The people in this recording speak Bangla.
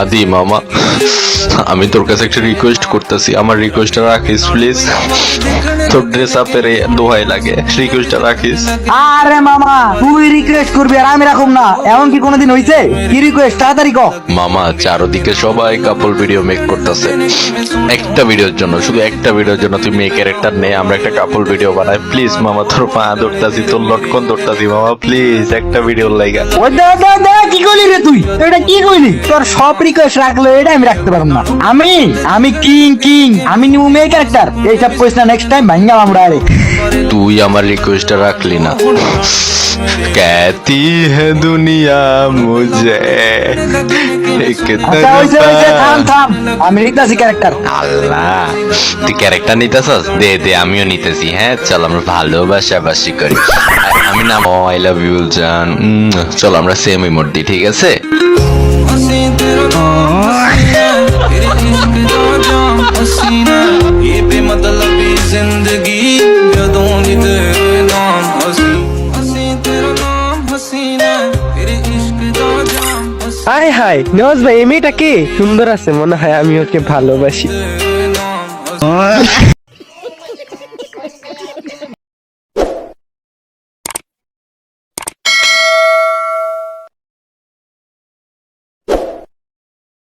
আদি মামা, আমি তোর কাছে একটা রিকোয়েস্ট করতেছি, আমার রিকোয়েস্টটা রাখিস প্লিজ। তোর ড্রেস আপের দোহাই লাগে, রিকোয়েস্টটা রাখিস। আরে মামা, তুই রিকোয়েস্ট করবি আর আমি রাখুম না, এমন কি কোনোদিন হইছে? কি রিকোয়েস্ট, তাড়াতাড়ি কর। মামা, চারদিকে সবাই কাপল ভিডিও মেক করতেছে, একটা ভিডিওর জন্য, শুধু একটা ভিডিওর জন্য তুই মেয়ে ক্যারেক্টার নে, আমরা একটা কাপল ভিডিও বানাই প্লিজ মামা। তোর পা ধরতাছি, তোর লটকন ধরতাছি মামা, প্লিজ একটা ভিডিওর লাইগা। ওই দা কি কইলি রে তুই? এটা কি কইলি? তোর সব রিকোয়েস্ট রাখলে এটা আমি রাখতে পারবো না। আমি কিং, আমি নিউ মেয়ে ক্যারেক্টার। এইসব কইছ না, নেক্সট টাইম ভাঙা আমরা আরে। তুই আমার রিকোয়েস্টটা রাখলি না। कहती है दुनिया मुझे আচ্ছা হইছে, থাম, আমি নিতাছি ক্যারেক্টার। আল্লাহ, তুই ক্যারেক্টার নিতেছস? দে আমিও নিতেছি। হ্যাঁ চল, আমরা ভালোবাসাবাসি করি। আমি না আই লাভ ইউ জান, চল আমরা সেম ইমোট দিই, ঠিক আছে? হাই হাই নওয়াজ ভাই, এই মেয়েটা কে? সুন্দর আছে মনে হয়, আমি ওকে ভালোবাসি।